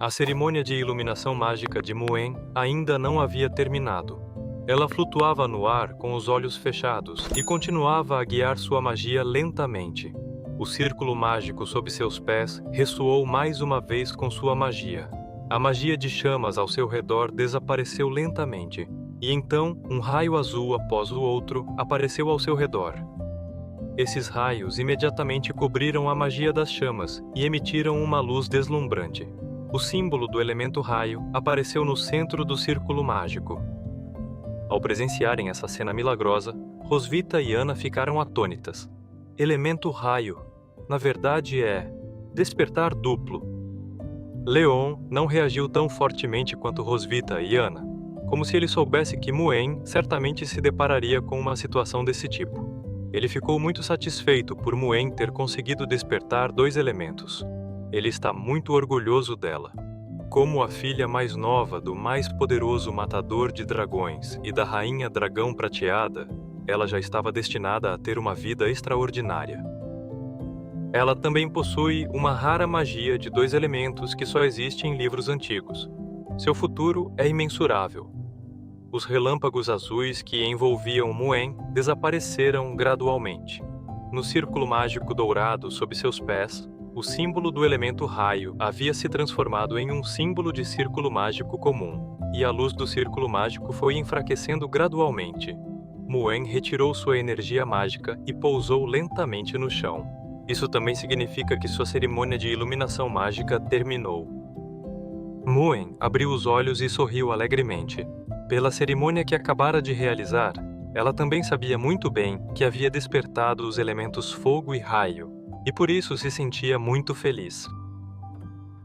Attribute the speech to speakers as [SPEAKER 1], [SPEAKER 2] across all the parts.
[SPEAKER 1] A cerimônia de iluminação mágica de Muen ainda não havia terminado. Ela flutuava no ar com os olhos fechados e continuava a guiar sua magia lentamente. O círculo mágico sob seus pés ressoou mais uma vez com sua magia. A magia de chamas ao seu redor desapareceu lentamente, e então um raio azul após o outro apareceu ao seu redor. Esses raios imediatamente cobriram a magia das chamas e emitiram uma luz deslumbrante. O símbolo do elemento raio apareceu no centro do círculo mágico. Ao presenciarem essa cena milagrosa, Rosvita e Ana ficaram atônitas. Elemento raio, na verdade despertar duplo. Leon não reagiu tão fortemente quanto Rosvita e Ana, como se ele soubesse que Muen certamente se depararia com uma situação desse tipo. Ele ficou muito satisfeito por Muen ter conseguido despertar 2 elementos. Ele está muito orgulhoso dela. Como a filha mais nova do mais poderoso matador de dragões e da rainha dragão prateada, ela já estava destinada a ter uma vida extraordinária. Ela também possui uma rara magia de 2 elementos que só existe em livros antigos. Seu futuro é imensurável. Os relâmpagos azuis que envolviam Muen desapareceram gradualmente. No círculo mágico dourado sob seus pés, o símbolo do elemento raio havia se transformado em um símbolo de círculo mágico comum, e a luz do círculo mágico foi enfraquecendo gradualmente. Muen retirou sua energia mágica e pousou lentamente no chão. Isso também significa que sua cerimônia de iluminação mágica terminou. Muen abriu os olhos e sorriu alegremente. Pela cerimônia que acabara de realizar, ela também sabia muito bem que havia despertado os elementos fogo e raio, e por isso se sentia muito feliz.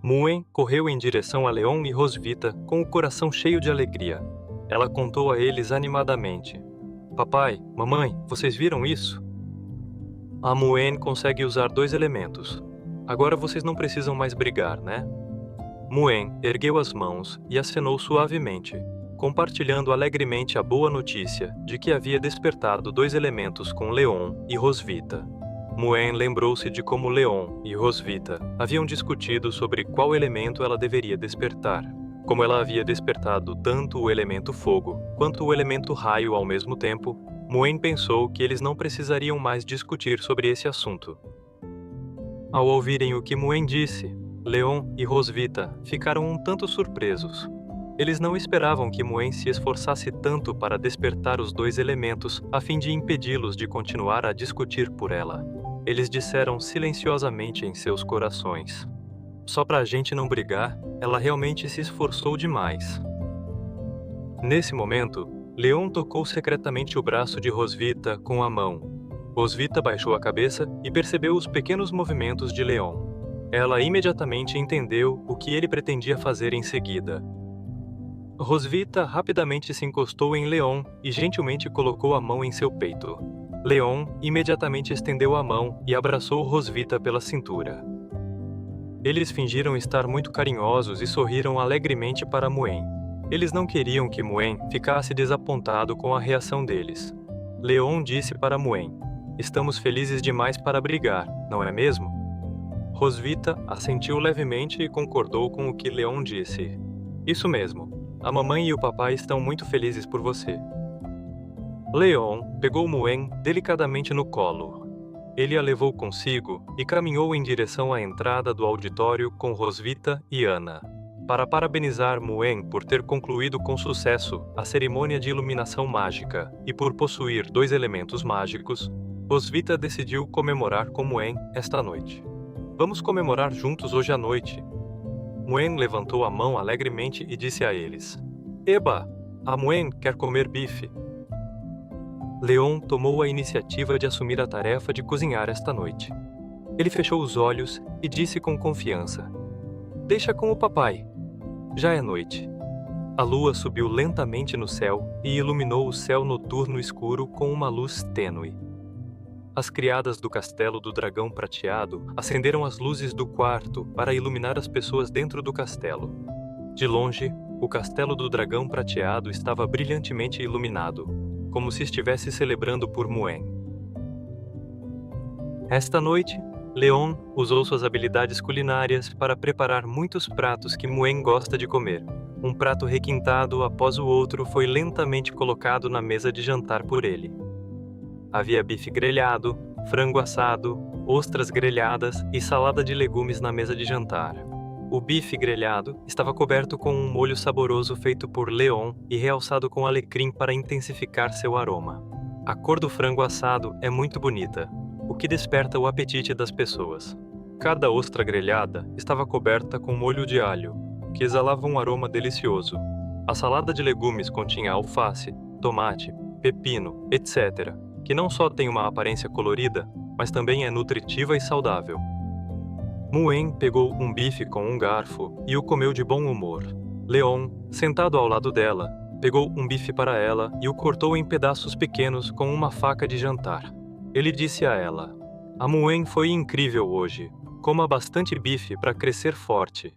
[SPEAKER 1] Muen correu em direção a Leon e Rosvita com o coração cheio de alegria. Ela contou a eles animadamente: "Papai, mamãe, vocês viram isso? A Muen consegue usar 2 elementos. Agora vocês não precisam mais brigar, né?" Muen ergueu as mãos e acenou suavemente, compartilhando alegremente a boa notícia de que havia despertado 2 elementos com Leon e Rosvita. Muen lembrou-se de como Leon e Rosvita haviam discutido sobre qual elemento ela deveria despertar. Como ela havia despertado tanto o elemento fogo quanto o elemento raio ao mesmo tempo, Muen pensou que eles não precisariam mais discutir sobre esse assunto. Ao ouvirem o que Muen disse, Leon e Rosvita ficaram um tanto surpresos. Eles não esperavam que Muen se esforçasse tanto para despertar os 2 elementos a fim de impedi-los de continuar a discutir por ela. Eles disseram silenciosamente em seus corações: "Só pra gente não brigar, ela realmente se esforçou demais." Nesse momento, Leon tocou secretamente o braço de Rosvita com a mão. Rosvita baixou a cabeça e percebeu os pequenos movimentos de Leon. Ela imediatamente entendeu o que ele pretendia fazer em seguida. Rosvita rapidamente se encostou em Leon e gentilmente colocou a mão em seu peito. Leon imediatamente estendeu a mão e abraçou Rosvita pela cintura. Eles fingiram estar muito carinhosos e sorriram alegremente para Muen. Eles não queriam que Muen ficasse desapontado com a reação deles. Leon disse para Muen: "Estamos felizes demais para brigar, não é mesmo?" Rosvita assentiu levemente e concordou com o que Leon disse. "Isso mesmo. A mamãe e o papai estão muito felizes por você." Leon pegou Muen delicadamente no colo. Ele a levou consigo e caminhou em direção à entrada do auditório com Rosvita e Ana. Para parabenizar Muen por ter concluído com sucesso a cerimônia de iluminação mágica e por possuir 2 elementos mágicos, Rosvita decidiu comemorar com Muen esta noite. "Vamos comemorar juntos hoje à noite." Muen levantou a mão alegremente e disse a eles: "Eba, a Muen quer comer bife." Leon tomou a iniciativa de assumir a tarefa de cozinhar esta noite. Ele fechou os olhos e disse com confiança: "Deixa com o papai. Já é noite." A lua subiu lentamente no céu e iluminou o céu noturno escuro com uma luz tênue. As criadas do castelo do dragão prateado acenderam as luzes do quarto para iluminar as pessoas dentro do castelo. De longe, o castelo do dragão prateado estava brilhantemente iluminado, como se estivesse celebrando por Muen. Esta noite, Leon usou suas habilidades culinárias para preparar muitos pratos que Muen gosta de comer. Um prato requintado após o outro foi lentamente colocado na mesa de jantar por ele. Havia bife grelhado, frango assado, ostras grelhadas e salada de legumes na mesa de jantar. O bife grelhado estava coberto com um molho saboroso feito por Leon e realçado com alecrim para intensificar seu aroma. A cor do frango assado é muito bonita, o que desperta o apetite das pessoas. Cada ostra grelhada estava coberta com molho de alho, que exalava um aroma delicioso. A salada de legumes continha alface, tomate, pepino, etc., que não só tem uma aparência colorida, mas também é nutritiva e saudável. Muen pegou um bife com um garfo e o comeu de bom humor. Leon, sentado ao lado dela, pegou um bife para ela e o cortou em pedaços pequenos com uma faca de jantar. Ele disse a ela: "A Muen foi incrível hoje. Coma bastante bife para crescer forte."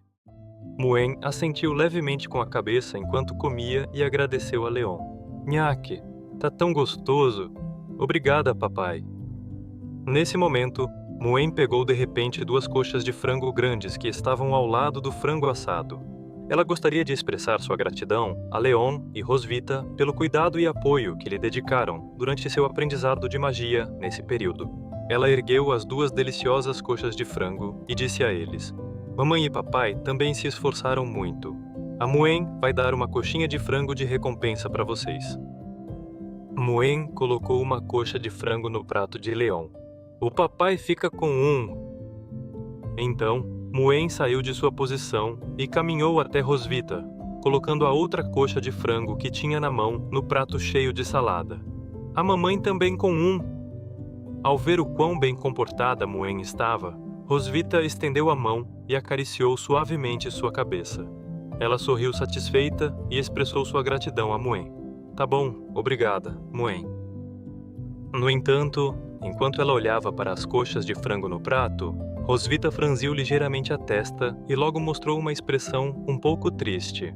[SPEAKER 1] Muen assentiu levemente com a cabeça enquanto comia e agradeceu a Leon. "Nhaque, tá tão gostoso. Obrigada, papai." Nesse momento, Muen pegou de repente 2 coxas de frango grandes que estavam ao lado do frango assado. Ela gostaria de expressar sua gratidão a Leon e Rosvita pelo cuidado e apoio que lhe dedicaram durante seu aprendizado de magia nesse período. Ela ergueu as 2 deliciosas coxas de frango e disse a eles: "Mamãe e papai também se esforçaram muito. A Muen vai dar uma coxinha de frango de recompensa para vocês." Muen colocou uma coxa de frango no prato de Leon. "O papai fica com um." Então, Muen saiu de sua posição e caminhou até Rosvita, colocando a outra coxa de frango que tinha na mão no prato cheio de salada. "A mamãe também com um." Ao ver o quão bem comportada Muen estava, Rosvita estendeu a mão e acariciou suavemente sua cabeça. Ela sorriu satisfeita e expressou sua gratidão a Muen. "Tá bom, obrigada, Muen." No entanto, enquanto ela olhava para as coxas de frango no prato, Rosvita franziu ligeiramente a testa e logo mostrou uma expressão um pouco triste.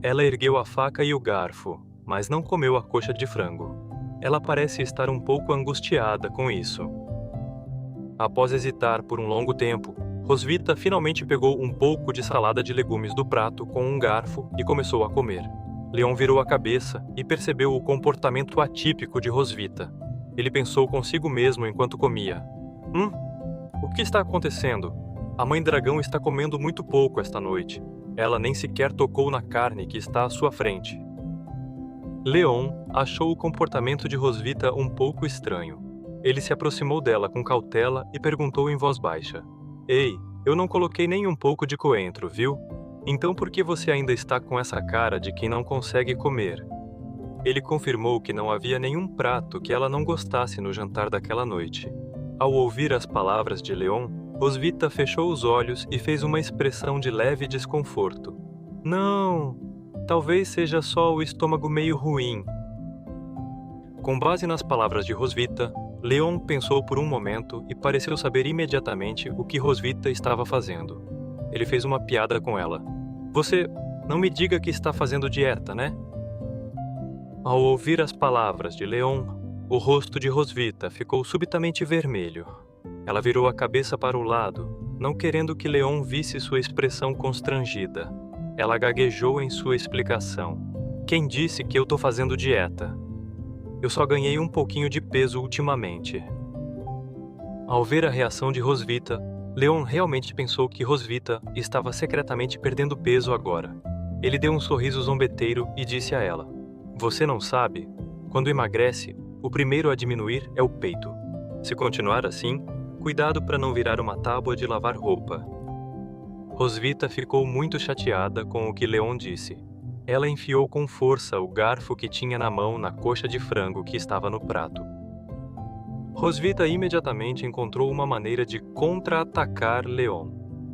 [SPEAKER 1] Ela ergueu a faca e o garfo, mas não comeu a coxa de frango. Ela parece estar um pouco angustiada com isso. Após hesitar por um longo tempo, Rosvita finalmente pegou um pouco de salada de legumes do prato com um garfo e começou a comer. Leon virou a cabeça e percebeu o comportamento atípico de Rosvita. Ele pensou consigo mesmo enquanto comia. O que está acontecendo? A mãe dragão está comendo muito pouco esta noite. Ela nem sequer tocou na carne que está à sua frente." Leon achou o comportamento de Rosvita um pouco estranho. Ele se aproximou dela com cautela e perguntou em voz baixa: "Ei, eu não coloquei nem um pouco de coentro, viu? Então por que você ainda está com essa cara de quem não consegue comer?" Ele confirmou que não havia nenhum prato que ela não gostasse no jantar daquela noite. Ao ouvir as palavras de Leon, Rosvita fechou os olhos e fez uma expressão de leve desconforto. "Não, talvez seja só o estômago meio ruim." Com base nas palavras de Rosvita, Leon pensou por um momento e pareceu saber imediatamente o que Rosvita estava fazendo. Ele fez uma piada com ela. "Você não me diga que está fazendo dieta, né?" Ao ouvir as palavras de Leon, o rosto de Rosvita ficou subitamente vermelho. Ela virou a cabeça para o lado, não querendo que Leon visse sua expressão constrangida. Ela gaguejou em sua explicação. "Quem disse que eu tô fazendo dieta? Eu só ganhei um pouquinho de peso ultimamente." Ao ver a reação de Rosvita, Leon realmente pensou que Rosvita estava secretamente perdendo peso agora. Ele deu um sorriso zombeteiro e disse a ela: "Você não sabe? Quando emagrece, o primeiro a diminuir é o peito. Se continuar assim, cuidado para não virar uma tábua de lavar roupa." Rosvita ficou muito chateada com o que Leon disse. Ela enfiou com força o garfo que tinha na mão na coxa de frango que estava no prato. Rosvita imediatamente encontrou uma maneira de contra-atacar Leon.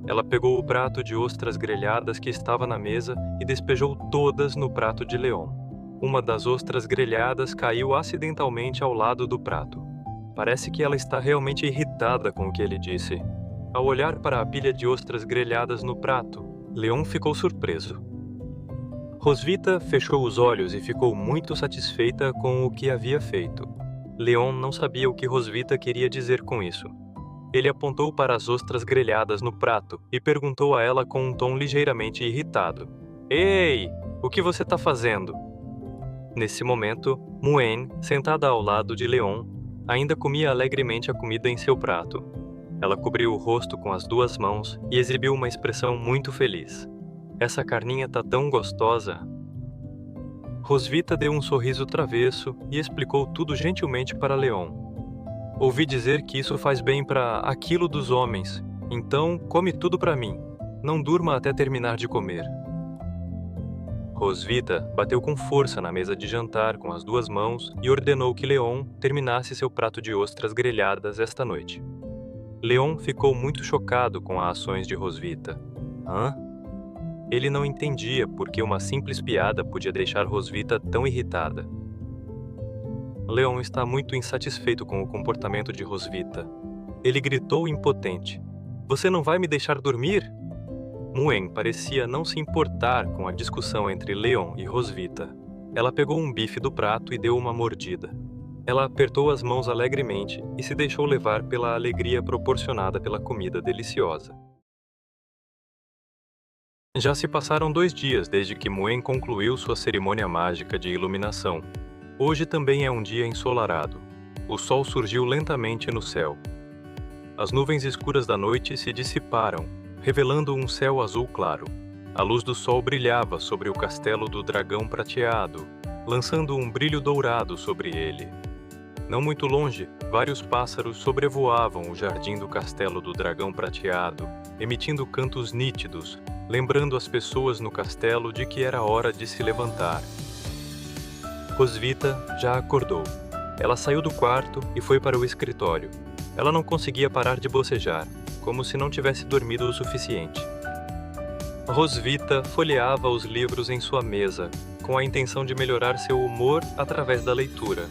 [SPEAKER 1] Ela pegou o prato de ostras grelhadas que estava na mesa e despejou todas no prato de Leon. Uma das ostras grelhadas caiu acidentalmente ao lado do prato. Parece que ela está realmente irritada com o que ele disse. Ao olhar para a pilha de ostras grelhadas no prato, Leon ficou surpreso. Rosvita fechou os olhos e ficou muito satisfeita com o que havia feito. Leon não sabia o que Rosvita queria dizer com isso. Ele apontou para as ostras grelhadas no prato e perguntou a ela com um tom ligeiramente irritado: Ei, o que você está fazendo? Nesse momento, Muen, sentada ao lado de Leon, ainda comia alegremente a comida em seu prato. Ela cobriu o rosto com as duas mãos e exibiu uma expressão muito feliz. Essa carninha tá tão gostosa. Rosvita deu um sorriso travesso e explicou tudo gentilmente para Leon. Ouvi dizer que isso faz bem para aquilo dos homens, então come tudo para mim. Não durma até terminar de comer. Rosvita bateu com força na mesa de jantar com as duas mãos e ordenou que Leon terminasse seu prato de ostras grelhadas esta noite. Leon ficou muito chocado com as ações de Rosvita. Hã? Ele não entendia por que uma simples piada podia deixar Rosvita tão irritada. Leon está muito insatisfeito com o comportamento de Rosvita. Ele gritou impotente. Você não vai me deixar dormir? Muen parecia não se importar com a discussão entre Leon e Rosvita. Ela pegou um bife do prato e deu uma mordida. Ela apertou as mãos alegremente e se deixou levar pela alegria proporcionada pela comida deliciosa. Já se passaram 2 dias desde que Muen concluiu sua cerimônia mágica de iluminação. Hoje também é um dia ensolarado. O sol surgiu lentamente no céu. As nuvens escuras da noite se dissiparam, revelando um céu azul claro. A luz do sol brilhava sobre o castelo do dragão prateado, lançando um brilho dourado sobre ele. Não muito longe, vários pássaros sobrevoavam o jardim do castelo do dragão prateado, emitindo cantos nítidos, lembrando as pessoas no castelo de que era hora de se levantar. Rosvita já acordou. Ela saiu do quarto e foi para o escritório. Ela não conseguia parar de bocejar, como se não tivesse dormido o suficiente. Rosvita folheava os livros em sua mesa, com a intenção de melhorar seu humor através da leitura.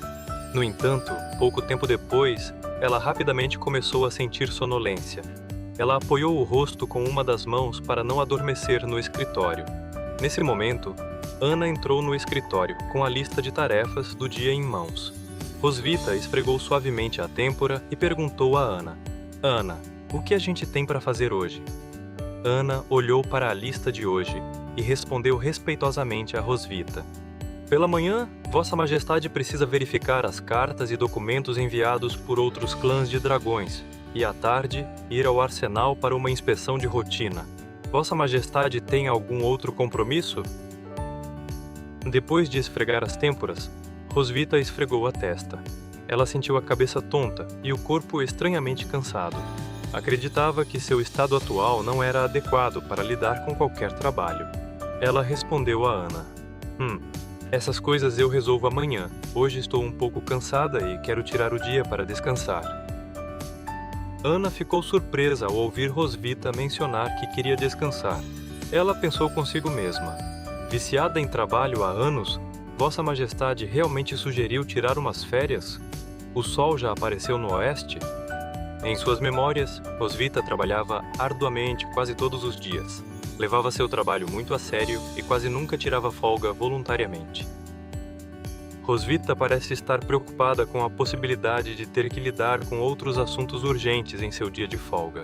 [SPEAKER 1] No entanto, pouco tempo depois, ela rapidamente começou a sentir sonolência. Ela apoiou o rosto com uma das mãos para não adormecer no escritório. Nesse momento, Ana entrou no escritório com a lista de tarefas do dia em mãos. Rosvita esfregou suavemente a têmpora e perguntou a Ana: Ana, o que a gente tem para fazer hoje? Ana olhou para a lista de hoje e respondeu respeitosamente a Rosvita: Pela manhã, Vossa Majestade precisa verificar as cartas e documentos enviados por outros clãs de dragões, e à tarde, ir ao arsenal para uma inspeção de rotina. Vossa Majestade tem algum outro compromisso? Depois de esfregar as têmporas, Rosvita esfregou a testa. Ela sentiu a cabeça tonta e o corpo estranhamente cansado. Acreditava que seu estado atual não era adequado para lidar com qualquer trabalho. Ela respondeu a Ana: essas coisas eu resolvo amanhã. Hoje estou um pouco cansada e quero tirar o dia para descansar. Ana ficou surpresa ao ouvir Rosvita mencionar que queria descansar. Ela pensou consigo mesma: viciada em trabalho há anos, Vossa Majestade realmente sugeriu tirar umas férias? O sol já apareceu no oeste? Em suas memórias, Rosvita trabalhava arduamente quase todos os dias. Levava seu trabalho muito a sério e quase nunca tirava folga voluntariamente. Rosvita parece estar preocupada com a possibilidade de ter que lidar com outros assuntos urgentes em seu dia de folga.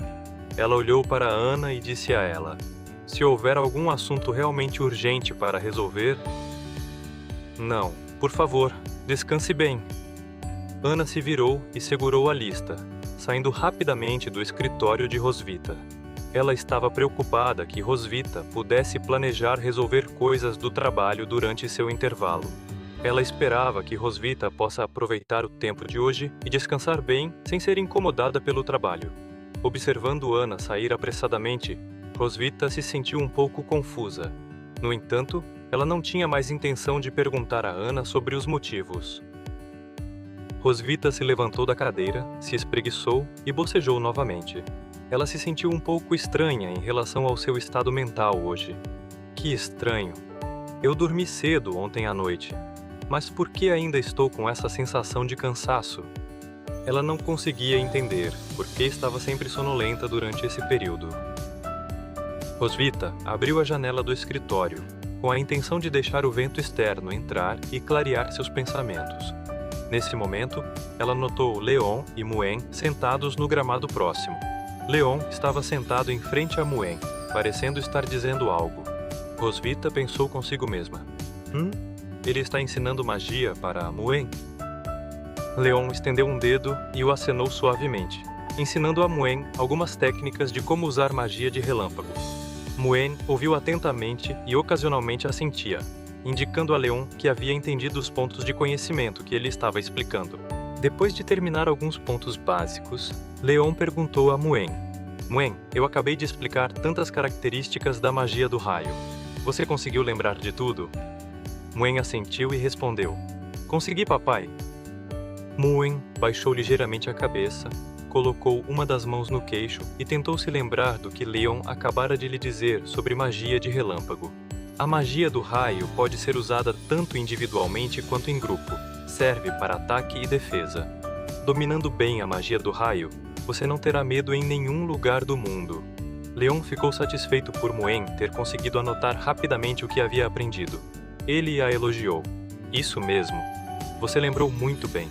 [SPEAKER 1] Ela olhou para Ana e disse a ela: se houver algum assunto realmente urgente para resolver... Não, por favor, descanse bem. Ana se virou e segurou a lista, saindo rapidamente do escritório de Rosvita. Ela estava preocupada que Rosvita pudesse planejar resolver coisas do trabalho durante seu intervalo. Ela esperava que Rosvita possa aproveitar o tempo de hoje e descansar bem sem ser incomodada pelo trabalho. Observando Ana sair apressadamente, Rosvita se sentiu um pouco confusa. No entanto, ela não tinha mais intenção de perguntar a Ana sobre os motivos. Rosvita se levantou da cadeira, se espreguiçou e bocejou novamente. Ela se sentiu um pouco estranha em relação ao seu estado mental hoje. Que estranho! Eu dormi cedo ontem à noite. Mas por que ainda estou com essa sensação de cansaço? Ela não conseguia entender por que estava sempre sonolenta durante esse período. Rosvita abriu a janela do escritório, com a intenção de deixar o vento externo entrar e clarear seus pensamentos. Nesse momento, ela notou Leon e Muen sentados no gramado próximo. Leon estava sentado em frente a Muen, parecendo estar dizendo algo. Rosvita pensou consigo mesma. Ele está ensinando magia para Muen? Leon estendeu um dedo e o acenou suavemente, ensinando a Muen algumas técnicas de como usar magia de relâmpago. Muen ouviu atentamente e ocasionalmente assentia, indicando a Leon que havia entendido os pontos de conhecimento que ele estava explicando. Depois de terminar alguns pontos básicos, Leon perguntou a Muen. Muen, eu acabei de explicar tantas características da magia do raio. Você conseguiu lembrar de tudo? Muen assentiu e respondeu. Consegui, papai. Muen baixou ligeiramente a cabeça, colocou uma das mãos no queixo e tentou se lembrar do que Leon acabara de lhe dizer sobre magia de relâmpago. A magia do raio pode ser usada tanto individualmente quanto em grupo. Serve para ataque e defesa. Dominando bem a magia do raio, você não terá medo em nenhum lugar do mundo. Leon ficou satisfeito por Muen ter conseguido anotar rapidamente o que havia aprendido. Ele a elogiou. Isso mesmo. Você lembrou muito bem.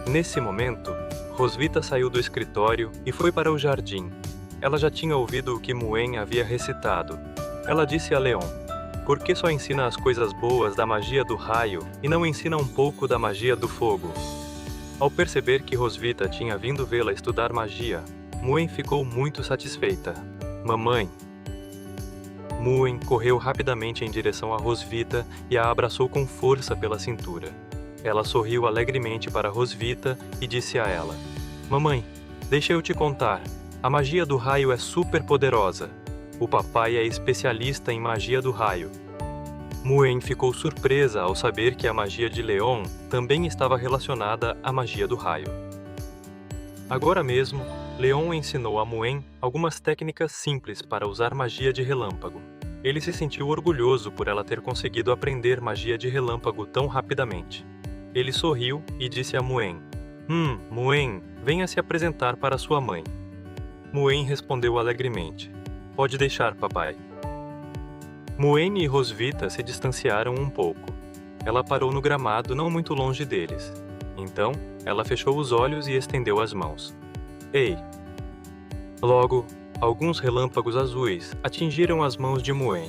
[SPEAKER 1] Nesse momento, Rosvita saiu do escritório e foi para o jardim. Ela já tinha ouvido o que Muen havia recitado. Ela disse a Leon, por que só ensina as coisas boas da magia do raio e não ensina um pouco da magia do fogo? Ao perceber que Rosvita tinha vindo vê-la estudar magia, Muen ficou muito satisfeita. Mamãe. Muen correu rapidamente em direção a Rosvita e a abraçou com força pela cintura. Ela sorriu alegremente para Rosvita e disse a ela, mamãe, deixa eu te contar, a magia do raio é super poderosa. O papai é especialista em magia do raio. Muen ficou surpresa ao saber que a magia de Leon também estava relacionada à magia do raio. Agora mesmo, Leon ensinou a Muen algumas técnicas simples para usar magia de relâmpago. Ele se sentiu orgulhoso por ela ter conseguido aprender magia de relâmpago tão rapidamente. Ele sorriu e disse a Muen, Muen, venha se apresentar para sua mãe. Muen respondeu alegremente, pode deixar, papai. Muen e Rosvita se distanciaram um pouco. Ela parou no gramado não muito longe deles. Então, ela fechou os olhos e estendeu as mãos. Ei! Logo, alguns relâmpagos azuis atingiram as mãos de Muen.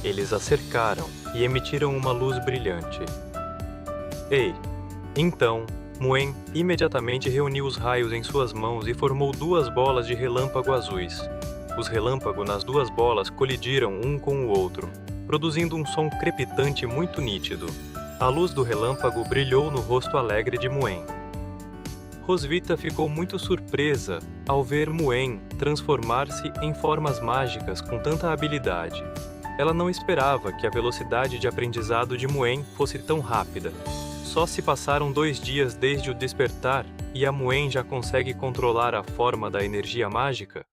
[SPEAKER 1] Eles a cercaram e emitiram uma luz brilhante. Ei! Então, Muen imediatamente reuniu os raios em suas mãos e formou duas bolas de relâmpago azuis. Os relâmpagos nas duas bolas colidiram um com o outro, produzindo um som crepitante muito nítido. A luz do relâmpago brilhou no rosto alegre de Muen. Rosvita ficou muito surpresa ao ver Muen transformar-se em formas mágicas com tanta habilidade. Ela não esperava que a velocidade de aprendizado de Muen fosse tão rápida. Só se passaram 2 dias desde o despertar e a Muen já consegue controlar a forma da energia mágica?